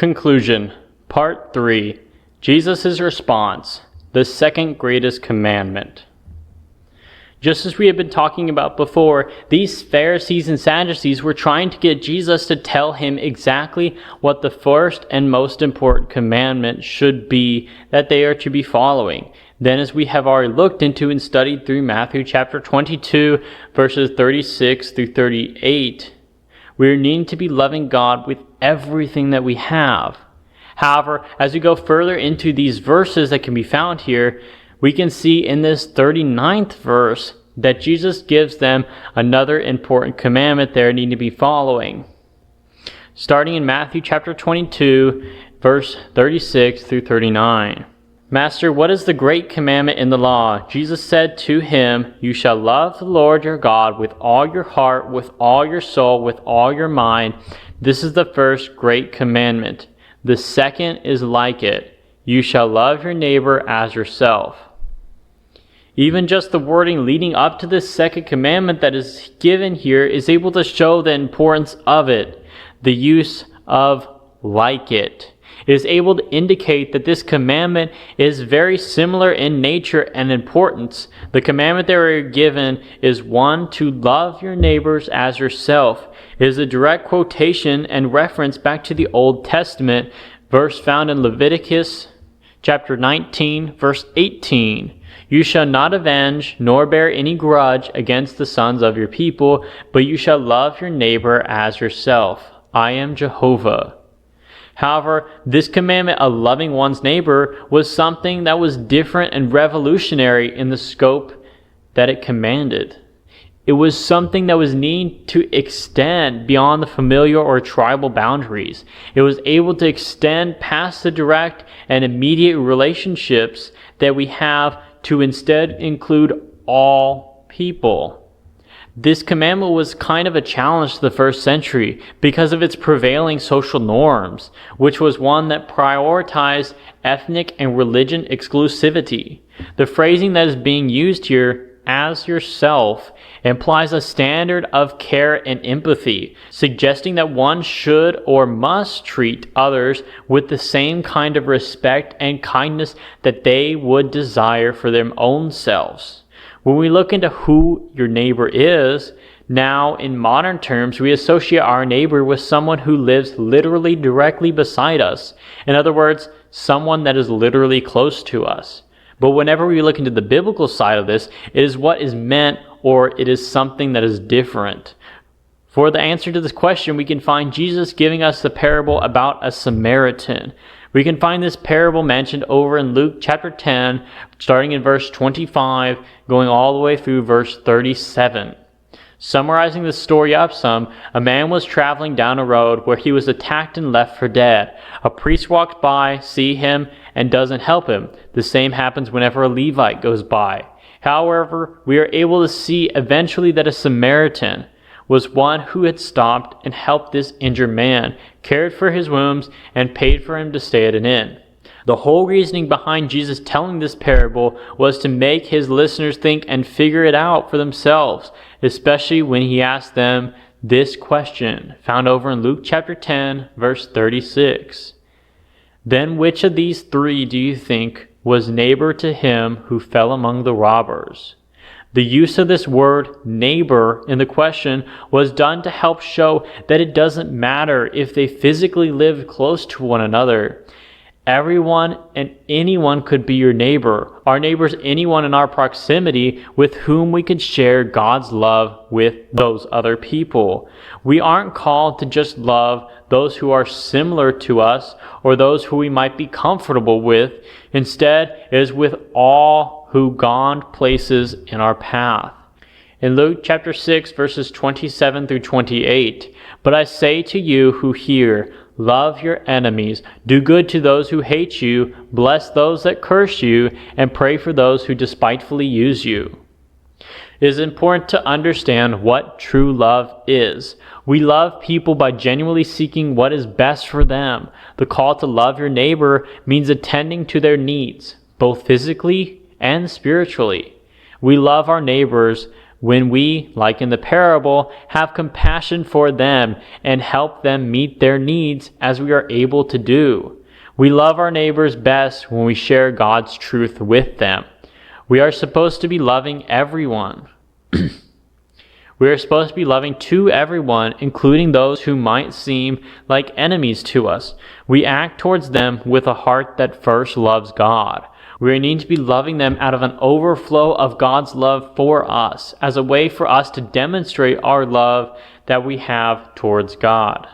Conclusion, Part 3, Jesus' response, the second greatest commandment. Just as we have been talking about before, these Pharisees and Sadducees were trying to get Jesus to tell him exactly what the first and most important commandment should be that they are to be following. Then, as we have already looked into and studied through Matthew chapter 22, verses 36 through 38, we are needing to be loving God with everything that we have. However, as we go further into these verses that can be found here, we can see in this 39th verse that Jesus gives them another important commandment they need to be following. Starting in Matthew chapter 22, verse 36 through 39. Master, what is the great commandment in the law? Jesus said to him, You shall love the Lord your God with all your heart, with all your soul, with all your mind. This is the first great commandment. The second is like it. You shall love your neighbor as yourself. Even just the wording leading up to this second commandment that is given here is able to show the importance of it. The use of like it. It is able to indicate that this commandment is very similar in nature and importance. The commandment that we are given is one to love your neighbors as yourself. It is a direct quotation and reference back to the Old Testament, verse found in Leviticus chapter 19, verse 18. You shall not avenge nor bear any grudge against the sons of your people, but you shall love your neighbor as yourself. I am Jehovah. However, this commandment of loving one's neighbor was something that was different and revolutionary in the scope that it commanded. It was something that was needed to extend beyond the familial or tribal boundaries. It was able to extend past the direct and immediate relationships that we have to instead include all people. This commandment was kind of a challenge to the first century because of its prevailing social norms, which was one that prioritized ethnic and religion exclusivity. The phrasing that is being used here, as yourself, implies a standard of care and empathy, suggesting that one should or must treat others with the same kind of respect and kindness that they would desire for their own selves. When we look into who your neighbor is, now in modern terms, we associate our neighbor with someone who lives literally directly beside us. In other words, someone that is literally close to us. But whenever we look into the biblical side of this, it is what is meant, or it is something that is different. For the answer to this question, we can find Jesus giving us the parable about a Samaritan. We can find this parable mentioned over in Luke chapter 10, starting in verse 25, going all the way through verse 37. Summarizing the story up some, a man was traveling down a road where he was attacked and left for dead. A priest walks by, sees him, and doesn't help him. The same happens whenever a Levite goes by. However, we are able to see eventually that a Samaritan was one who had stopped and helped this injured man, cared for his wounds, and paid for him to stay at an inn. The whole reasoning behind Jesus telling this parable was to make his listeners think and figure it out for themselves, especially when he asked them this question, found over in Luke chapter 10, verse 36. Then which of these three do you think was neighbor to him who fell among the robbers? The use of this word neighbor in the question was done to help show that it doesn't matter if they physically live close to one another. Everyone and anyone could be your neighbor. Our neighbor is anyone in our proximity with whom we could share God's love with those other people. We aren't called to just love those who are similar to us or those who we might be comfortable with. Instead, it is with all who gone places in our path. In Luke chapter 6, verses 27 through 28, But I say to you who hear, love your enemies, do good to those who hate you, bless those that curse you, and pray for those who despitefully use you. It is important to understand what true love is. We love people by genuinely seeking what is best for them. The call to love your neighbor means attending to their needs, both physically and spiritually. We love our neighbors when we, like in the parable, have compassion for them and help them meet their needs as we are able to do. We love our neighbors best when we share God's truth with them. We are supposed to be loving everyone. We are supposed to be loving to everyone, including those who might seem like enemies to us. We act towards them with a heart that first loves God. We need to be loving them out of an overflow of God's love for us, as a way for us to demonstrate our love that we have towards God.